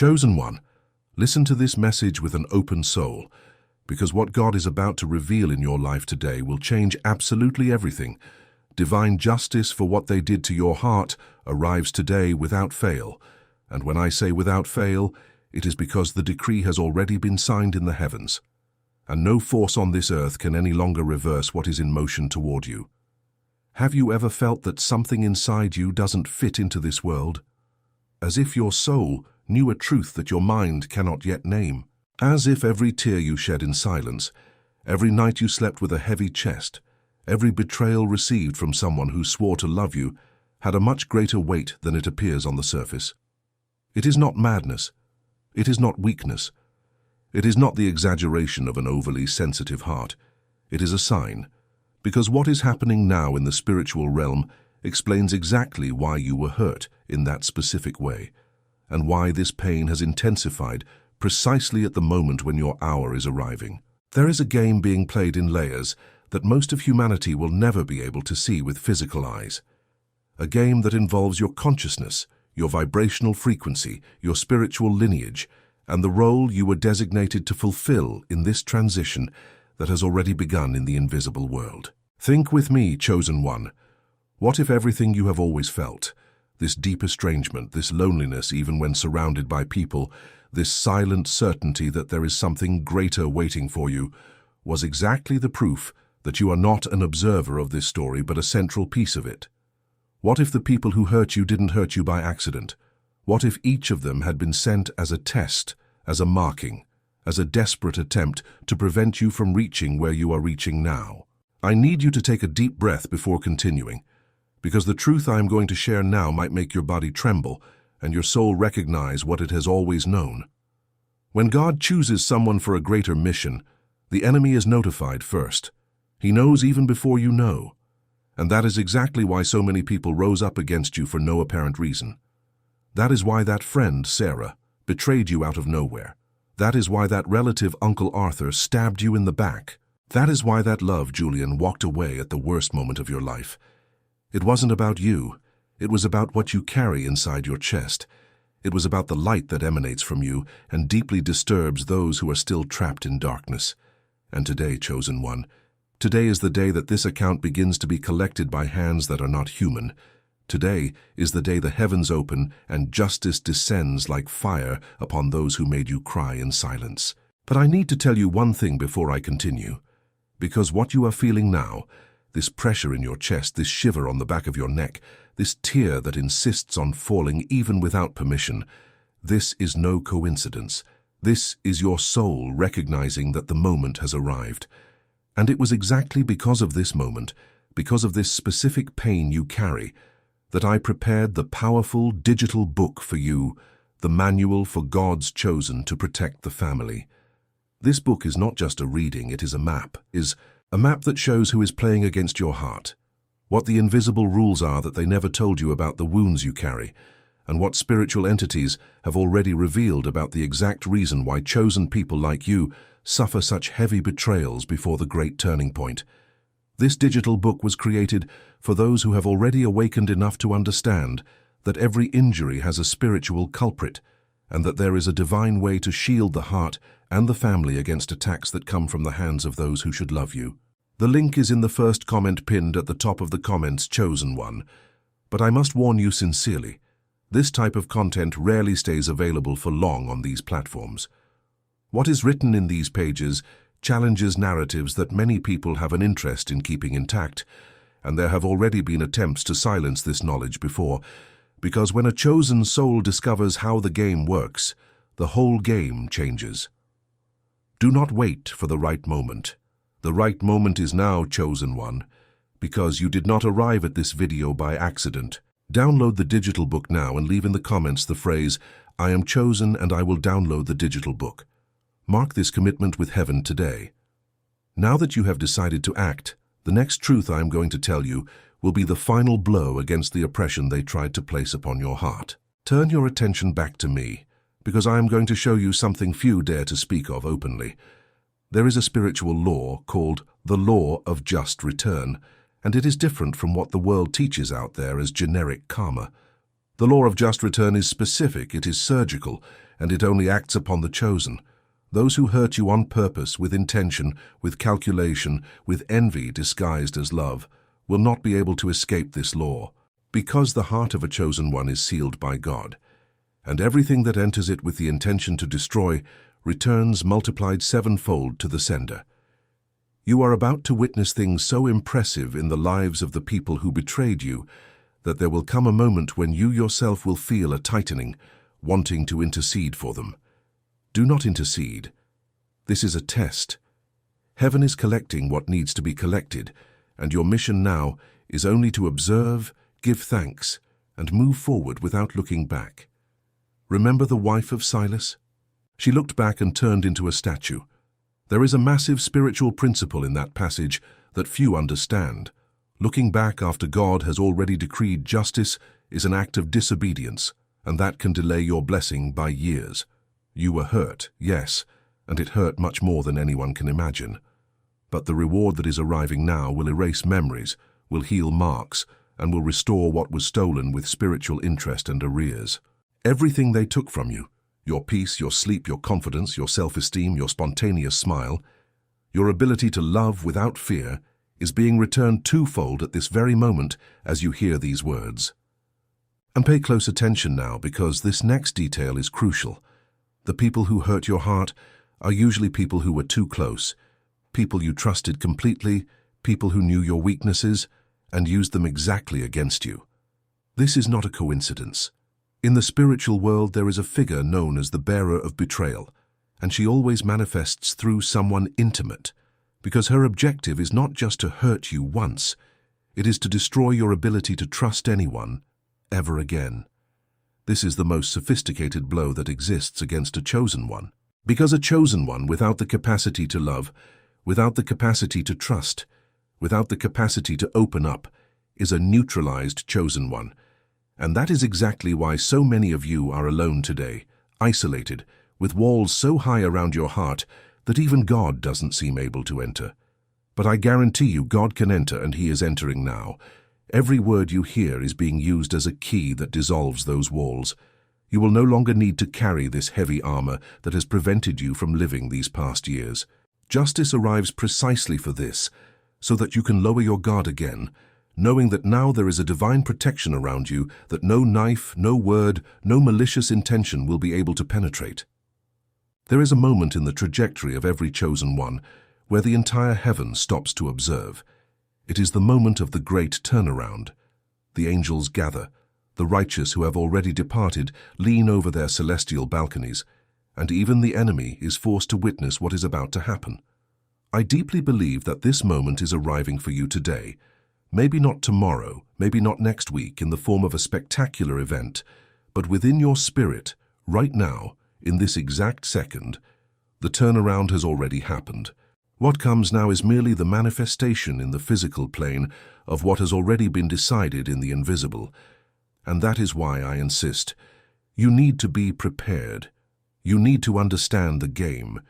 Chosen one, listen to this message with an open soul, because what God is about to reveal in your life today will change absolutely everything. Divine justice for what they did to your heart arrives today without fail. And when I say without fail, it is because the decree has already been signed in the heavens. And no force on this earth can any longer reverse what is in motion toward you. Have you ever felt that something inside you doesn't fit into this world? As if your soul knew a truth that your mind cannot yet name. As if every tear you shed in silence, every night you slept with a heavy chest, every betrayal received from someone who swore to love you had a much greater weight than it appears on the surface. It is not madness. It is not weakness. It is not the exaggeration of an overly sensitive heart. It is a sign, because what is happening now in the spiritual realm explains exactly why you were hurt in that specific way, and why this pain has intensified precisely at the moment when your hour is arriving. There is a game being played in layers that most of humanity will never be able to see with physical eyes. A game that involves your consciousness, your vibrational frequency, your spiritual lineage, and the role you were designated to fulfill in this transition that has already begun in the invisible world. Think with me, chosen one. What if everything you have always felt, this deep estrangement, this loneliness even when surrounded by people, this silent certainty that there is something greater waiting for you, was exactly the proof that you are not an observer of this story but a central piece of it? What if the people who hurt you didn't hurt you by accident? What if each of them had been sent as a test, as a marking, as a desperate attempt to prevent you from reaching where you are reaching now? I need you to take a deep breath before continuing, because the truth I am going to share now might make your body tremble and your soul recognize what it has always known. When God chooses someone for a greater mission, the enemy is notified first. He knows even before you know. And that is exactly why so many people rose up against you for no apparent reason. That is why that friend, Sarah, betrayed you out of nowhere. That is why that relative, Uncle Arthur, stabbed you in the back. That is why that love, Julian, walked away at the worst moment of your life. It wasn't about you. It was about what you carry inside your chest. It was about the light that emanates from you and deeply disturbs those who are still trapped in darkness. And today, chosen one, today is the day that this account begins to be collected by hands that are not human. Today is the day the heavens open and justice descends like fire upon those who made you cry in silence. But I need to tell you one thing before I continue, because what you are feeling now, this pressure in your chest, this shiver on the back of your neck, this tear that insists on falling even without permission, this is no coincidence. This is your soul recognizing that the moment has arrived. And it was exactly because of this moment, because of this specific pain you carry, that I prepared the powerful digital book for you, the manual for God's chosen to protect the family. This book is not just a reading, it is a map that shows who is playing against your heart, what the invisible rules are that they never told you about the wounds you carry, and what spiritual entities have already revealed about the exact reason why chosen people like you suffer such heavy betrayals before the great turning point. This digital book was created for those who have already awakened enough to understand that every injury has a spiritual culprit, and that there is a divine way to shield the heart and the family against attacks that come from the hands of those who should love you. The link is in the first comment pinned at the top of the comments, chosen one. But I must warn you sincerely, this type of content rarely stays available for long on these platforms. What is written in these pages challenges narratives that many people have an interest in keeping intact, and there have already been attempts to silence this knowledge before, because when a chosen soul discovers how the game works, the whole game changes. Do not wait for the right moment. The right moment is now, chosen one, because you did not arrive at this video by accident. Download the digital book now and leave in the comments the phrase, "I am chosen and I will download the digital book." Mark this commitment with heaven today. Now that you have decided to act, the next truth I am going to tell you will be the final blow against the oppression they tried to place upon your heart. Turn your attention back to me, because I am going to show you something few dare to speak of openly. There is a spiritual law called the law of just return, and it is different from what the world teaches out there as generic karma. The law of just return is specific, it is surgical, and it only acts upon the chosen. Those who hurt you on purpose, with intention, with calculation, with envy disguised as love, will not be able to escape this law, because the heart of a chosen one is sealed by God, and everything that enters it with the intention to destroy returns multiplied sevenfold to the sender. You are about to witness things so impressive in the lives of the people who betrayed you that there will come a moment when you yourself will feel a tightening, wanting to intercede for them. Do not intercede. This is a test. Heaven is collecting what needs to be collected, and your mission now is only to observe, give thanks, and move forward without looking back. Remember the wife of Silas? She looked back and turned into a statue. There is a massive spiritual principle in that passage that few understand. Looking back after God has already decreed justice is an act of disobedience, and that can delay your blessing by years. You were hurt, yes, and it hurt much more than anyone can imagine. But the reward that is arriving now will erase memories, will heal marks, and will restore what was stolen with spiritual interest and arrears. Everything they took from you, your peace, your sleep, your confidence, your self-esteem, your spontaneous smile, your ability to love without fear, is being returned twofold at this very moment as you hear these words. And pay close attention now, because this next detail is crucial. The people who hurt your heart are usually people who were too close, people you trusted completely, people who knew your weaknesses and used them exactly against you. This is not a coincidence. In the spiritual world there is a figure known as the bearer of betrayal, and she always manifests through someone intimate, because her objective is not just to hurt you once, it is to destroy your ability to trust anyone ever again. This is the most sophisticated blow that exists against a chosen one. Because a chosen one without the capacity to love, without the capacity to trust, without the capacity to open up, is a neutralized chosen one. And that is exactly why so many of you are alone today, isolated, with walls so high around your heart that even God doesn't seem able to enter. But I guarantee you God can enter, and He is entering now. Every word you hear is being used as a key that dissolves those walls. You will no longer need to carry this heavy armor that has prevented you from living these past years. Justice arrives precisely for this, so that you can lower your guard again, knowing that now there is a divine protection around you that no knife, no word, no malicious intention will be able to penetrate. There is a moment in the trajectory of every chosen one where the entire heaven stops to observe. It is the moment of the great turnaround. The angels gather. The righteous who have already departed lean over their celestial balconies, and even the enemy is forced to witness what is about to happen. I deeply believe that this moment is arriving for you today. Maybe not tomorrow, maybe not next week in the form of a spectacular event, but within your spirit, right now, in this exact second, the turnaround has already happened. What comes now is merely the manifestation in the physical plane of what has already been decided in the invisible. And that is why I insist. You need to be prepared. You need to understand the game.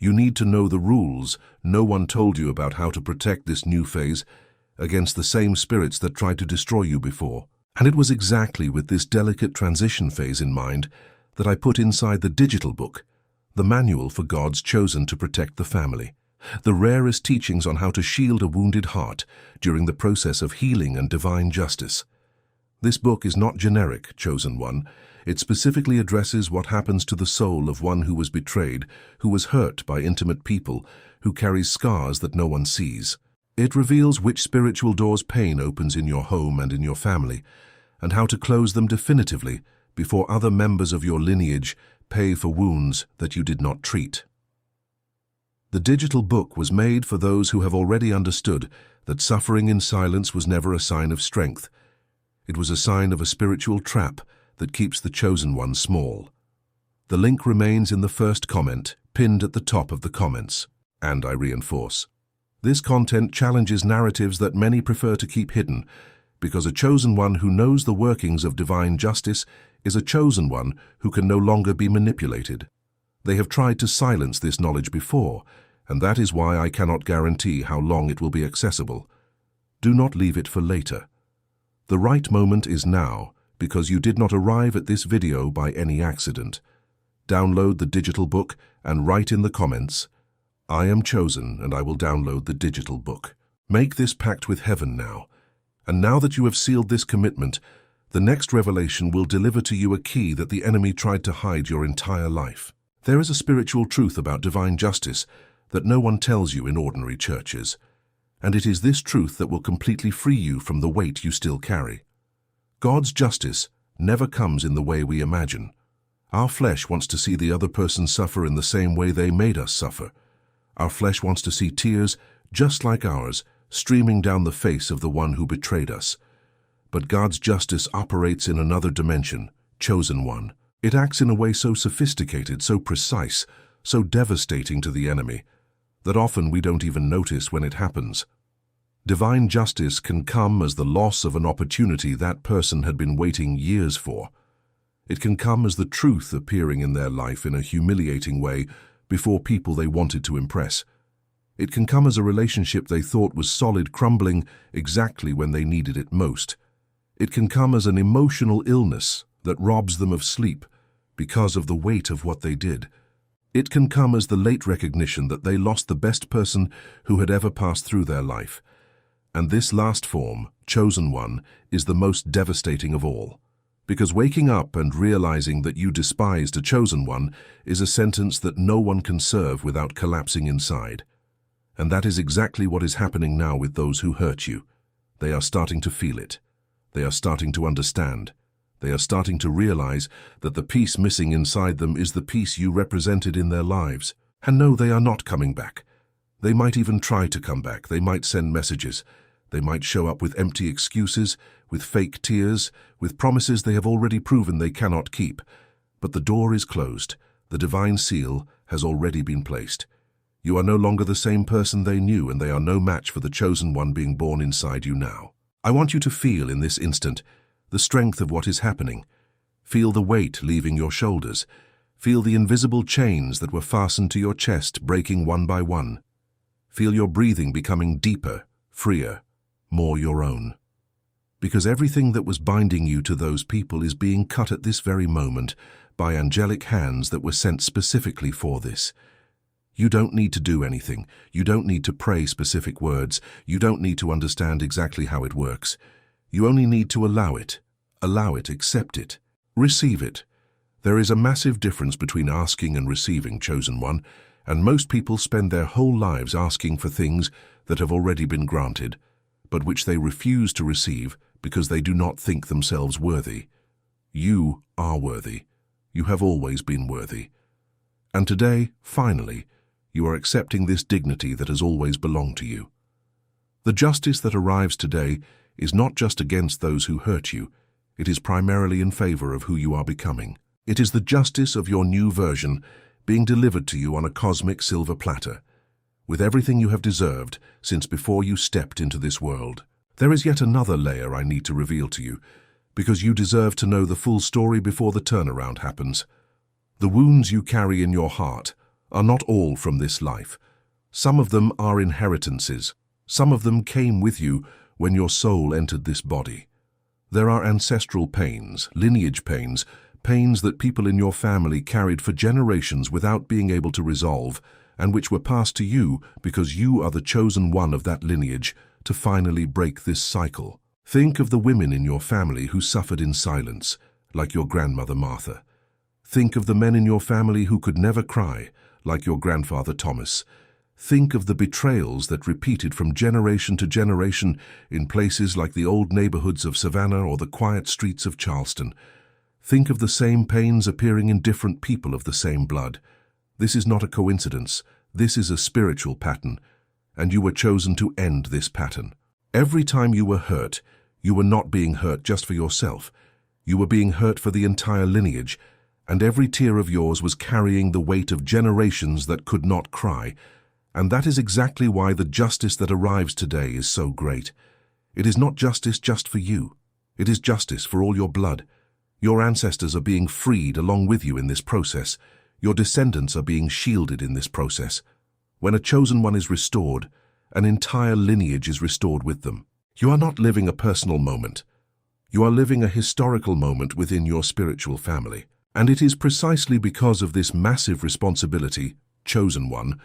You need to know the rules. No one told you about how to protect this new phase against the same spirits that tried to destroy you before. And it was exactly with this delicate transition phase in mind that I put inside the digital book, the manual for God's chosen to protect the family. The rarest teachings on how to shield a wounded heart during the process of healing and divine justice. This book is not generic, chosen one. It specifically addresses what happens to the soul of one who was betrayed, who was hurt by intimate people, who carries scars that no one sees. It reveals which spiritual doors pain opens in your home and in your family, and how to close them definitively before other members of your lineage pay for wounds that you did not treat. The digital book was made for those who have already understood that suffering in silence was never a sign of strength. It was a sign of a spiritual trap that keeps the chosen one small. The link remains in the first comment, pinned at the top of the comments. And I reinforce, this content challenges narratives that many prefer to keep hidden, because a chosen one who knows the workings of divine justice is a chosen one who can no longer be manipulated. They have tried to silence this knowledge before, and that is why I cannot guarantee how long it will be accessible. Do not leave it for later. The right moment is now, because you did not arrive at this video by any accident. download the digital book and write in the comments, "I am chosen and I will download the digital book." Make this pact with heaven now. And now that you have sealed this commitment, the next revelation will deliver to you a key that the enemy tried to hide your entire life. There is a spiritual truth about divine justice that no one tells you in ordinary churches. And it is this truth that will completely free you from the weight you still carry. God's justice never comes in the way we imagine. Our flesh wants to see the other person suffer in the same way they made us suffer. Our flesh wants to see tears, just like ours, streaming down the face of the one who betrayed us. But God's justice operates in another dimension, chosen one. It acts in a way so sophisticated, so precise, so devastating to the enemy, that often we don't even notice when it happens. Divine justice can come as the loss of an opportunity that person had been waiting years for. It can come as the truth appearing in their life in a humiliating way before people they wanted to impress. It can come as a relationship they thought was solid crumbling exactly when they needed it most. It can come as an emotional illness that robs them of sleep because of the weight of what they did. It can come as the late recognition that they lost the best person who had ever passed through their life. And this last form, chosen one, is the most devastating of all. Because waking up and realizing that you despised a chosen one is a sentence that no one can serve without collapsing inside. And that is exactly what is happening now with those who hurt you. They are starting to feel it. They are starting to understand. They are starting to realize that the peace missing inside them is the peace you represented in their lives. And no, they are not coming back. They might even try to come back. They might send messages. They might show up with empty excuses, with fake tears, with promises they have already proven they cannot keep. But the door is closed. The divine seal has already been placed. You are no longer the same person they knew, and they are no match for the chosen one being born inside you now. I want you to feel in this instant the strength of what is happening. Feel the weight leaving your shoulders. Feel the invisible chains that were fastened to your chest breaking one by one. Feel your breathing becoming deeper, freer, more your own. Because everything that was binding you to those people is being cut at this very moment by angelic hands that were sent specifically for this. You don't need to do anything. You don't need to pray specific words. You don't need to understand exactly how it works. You only need to allow it. Allow it, accept it, receive it. There is a massive difference between asking and receiving, chosen one, and most people spend their whole lives asking for things that have already been granted, but which they refuse to receive because they do not think themselves worthy. You are worthy. You have always been worthy. And today, finally, you are accepting this dignity that has always belonged to you. The justice that arrives today is not just against those who hurt you, it is primarily in favor of who you are becoming. It is the justice of your new version being delivered to you on a cosmic silver platter, with everything you have deserved since before you stepped into this world. There is yet another layer I need to reveal to you, because you deserve to know the full story before the turnaround happens. The wounds you carry in your heart are not all from this life. Some of them are inheritances. Some of them came with you when your soul entered this body. There are ancestral pains, lineage pains, pains that people in your family carried for generations without being able to resolve, and which were passed to you because you are the chosen one of that lineage to finally break this cycle. Think of the women in your family who suffered in silence, like your grandmother Martha. Think of the men in your family who could never cry, like your grandfather Thomas. Think of the betrayals that repeated from generation to generation in places like the old neighborhoods of Savannah or the quiet streets of Charleston. Think of the same pains appearing in different people of the same blood. This is not a coincidence. This is a spiritual pattern, and you were chosen to end this pattern. Every time you were hurt, you were not being hurt just for yourself. You were being hurt for the entire lineage, and every tear of yours was carrying the weight of generations that could not cry. And that is exactly why the justice that arrives today is so great. It is not justice just for you. It is justice for all your blood. Your ancestors are being freed along with you in this process. Your descendants are being shielded in this process. When a chosen one is restored, an entire lineage is restored with them. You are not living a personal moment. You are living a historical moment within your spiritual family. And it is precisely because of this massive responsibility, chosen one,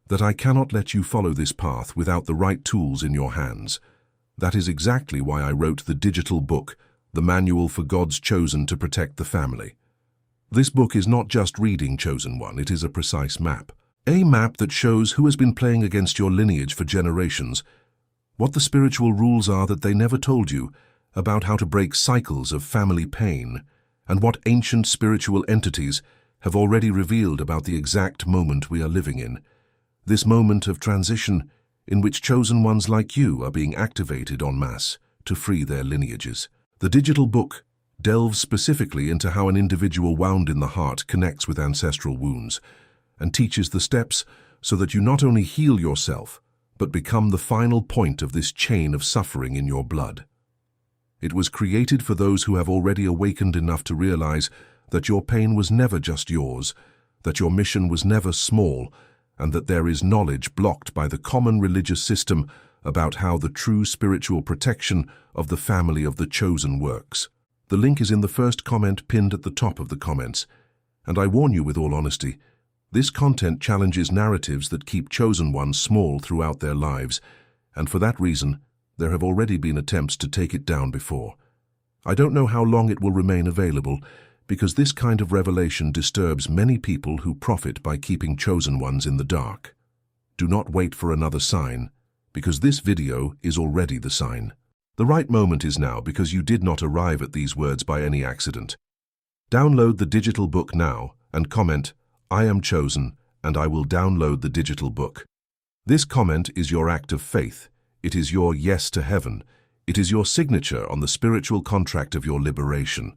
that I cannot let you follow this path without the right tools in your hands. That is exactly why I wrote the digital book, The Manual for God's Chosen to Protect the Family. This book is not just reading Chosen One, it is a precise map. A map that shows who has been playing against your lineage for generations, what the spiritual rules are that they never told you, about how to break cycles of family pain, and what ancient spiritual entities have already revealed about the exact moment we are living in. This moment of transition in which chosen ones like you are being activated en masse to free their lineages. The digital book delves specifically into how an individual wound in the heart connects with ancestral wounds and teaches the steps so that you not only heal yourself, but become the final point of this chain of suffering in your blood. It was created for those who have already awakened enough to realize that your pain was never just yours, that your mission was never small, and that there is knowledge blocked by the common religious system about how the true spiritual protection of the family of the chosen works. The link is in the first comment pinned at the top of the comments, and I warn you with all honesty, this content challenges narratives that keep chosen ones small throughout their lives, and for that reason, there have already been attempts to take it down before. I don't know how long it will remain available, because this kind of revelation disturbs many people who profit by keeping chosen ones in the dark. Do not wait for another sign, because this video is already the sign. The right moment is now because you did not arrive at these words by any accident. Download the digital book now and comment, "I am chosen, and I will download the digital book." This comment is your act of faith. It is your yes to heaven. It is your signature on the spiritual contract of your liberation.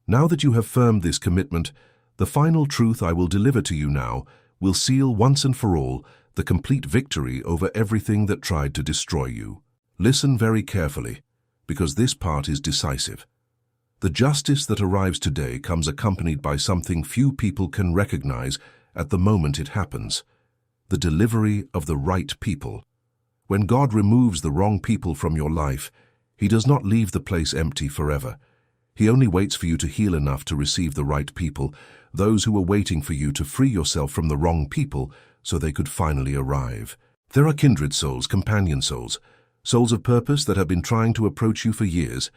Now that you have firmed this commitment, the final truth I will deliver to you now will seal once and for all the complete victory over everything that tried to destroy you. Listen very carefully, because this part is decisive. The justice that arrives today comes accompanied by something few people can recognize at the moment it happens: the delivery of the right people. When God removes the wrong people from your life, He does not leave the place empty forever. He only waits for you to heal enough to receive the right people, those who were waiting for you to free yourself from the wrong people so they could finally arrive. There are kindred souls, companion souls, souls of purpose that have been trying to approach you for years,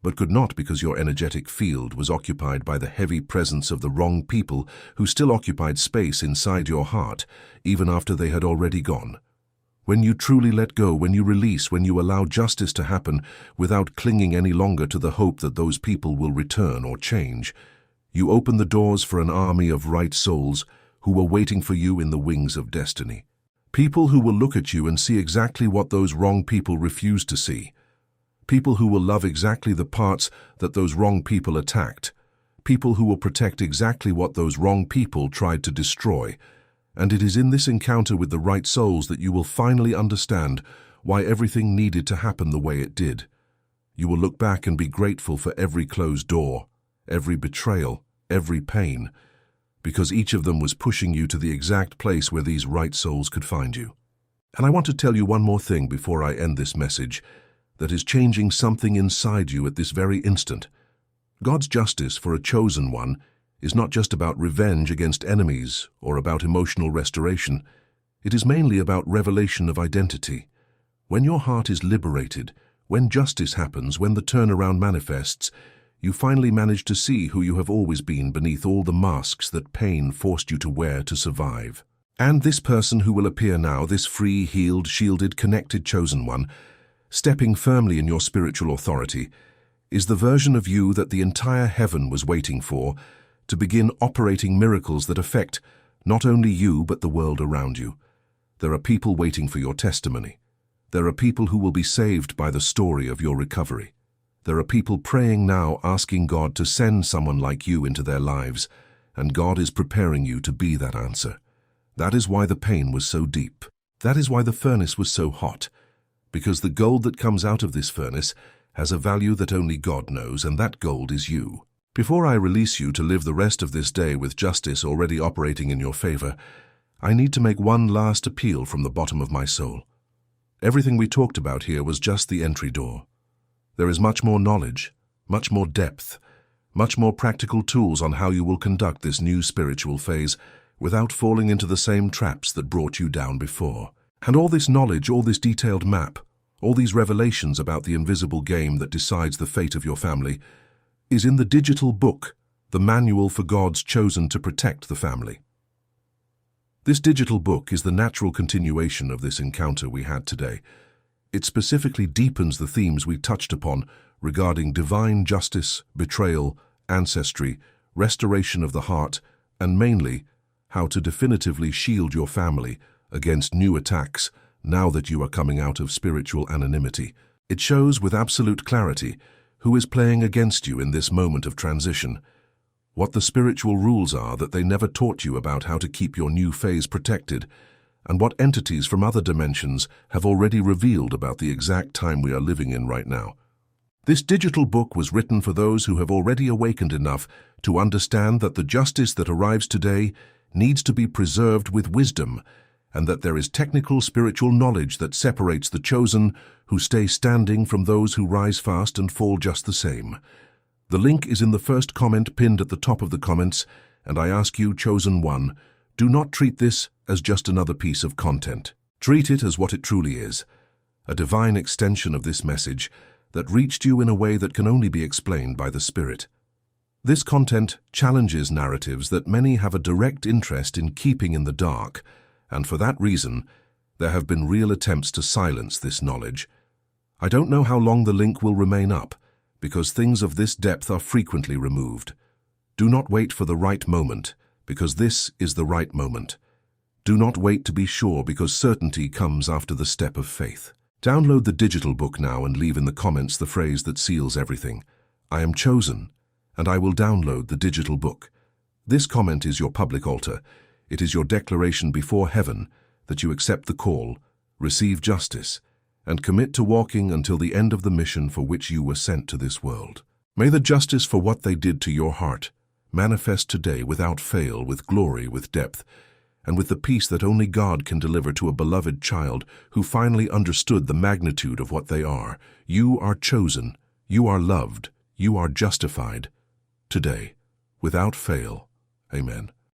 but could not because your energetic field was occupied by the heavy presence of the wrong people who still occupied space inside your heart, even after they had already gone. When you truly let go, when you release, when you allow justice to happen without clinging any longer to the hope that those people will return or change, you open the doors for an army of right souls who were waiting for you in the wings of destiny. People who will look at you and see exactly what those wrong people refused to see. People who will love exactly the parts that those wrong people attacked. People who will protect exactly what those wrong people tried to destroy. And it is in this encounter with the right souls that you will finally understand why everything needed to happen the way it did. You will look back and be grateful for every closed door, every betrayal, every pain, because each of them was pushing you to the exact place where these right souls could find you. And I want to tell you one more thing before I end this message that is changing something inside you at this very instant. God's justice for a chosen one is not just about revenge against enemies or about emotional restoration. It is mainly about revelation of identity. When your heart is liberated, when justice happens, when the turnaround manifests, you finally manage to see who you have always been beneath all the masks that pain forced you to wear to survive. And this person who will appear now, this free, healed, shielded, connected chosen one, stepping firmly in your spiritual authority, is the version of you that the entire heaven was waiting for, to begin operating miracles that affect not only you but the world around you. There are people waiting for your testimony. There are people who will be saved by the story of your recovery. There are people praying now, asking God to send someone like you into their lives, and God is preparing you to be that answer. That is why the pain was so deep. That is why the furnace was so hot, because the gold that comes out of this furnace has a value that only God knows, and that gold is you. Before I release you to live the rest of this day with justice already operating in your favor, I need to make one last appeal from the bottom of my soul. Everything we talked about here was just the entry door. There is much more knowledge, much more depth, much more practical tools on how you will conduct this new spiritual phase without falling into the same traps that brought you down before. And all this knowledge, all this detailed map, all these revelations about the invisible game that decides the fate of your family is in the digital book, the manual for God's chosen to protect the family. This digital book is the natural continuation of this encounter we had today. It specifically deepens the themes we touched upon regarding divine justice, betrayal, ancestry, restoration of the heart, and mainly, how to definitively shield your family against new attacks now that you are coming out of spiritual anonymity. It shows with absolute clarity who is playing against you in this moment of transition, what the spiritual rules are that they never taught you about how to keep your new phase protected, and what entities from other dimensions have already revealed about the exact time we are living in right now. This digital book was written for those who have already awakened enough to understand that the justice that arrives today needs to be preserved with wisdom, and that there is technical spiritual knowledge that separates the chosen who stay standing from those who rise fast and fall just the same. The link is in the first comment pinned at the top of the comments, and I ask you, chosen one, do not treat this as just another piece of content. Treat it as what it truly is, a divine extension of this message that reached you in a way that can only be explained by the Spirit. This content challenges narratives that many have a direct interest in keeping in the dark, and for that reason, there have been real attempts to silence this knowledge. I don't know how long the link will remain up, because things of this depth are frequently removed. Do not wait for the right moment, because this is the right moment. Do not wait to be sure, because certainty comes after the step of faith. Download the digital book now and leave in the comments the phrase that seals everything. I am chosen, and I will download the digital book. This comment is your public altar. It is your declaration before heaven that you accept the call, receive justice, and commit to walking until the end of the mission for which you were sent to this world. May the justice for what they did to your heart manifest today without fail, with glory, with depth, and with the peace that only God can deliver to a beloved child who finally understood the magnitude of what they are. You are chosen, you are loved, you are justified. Today, without fail. Amen.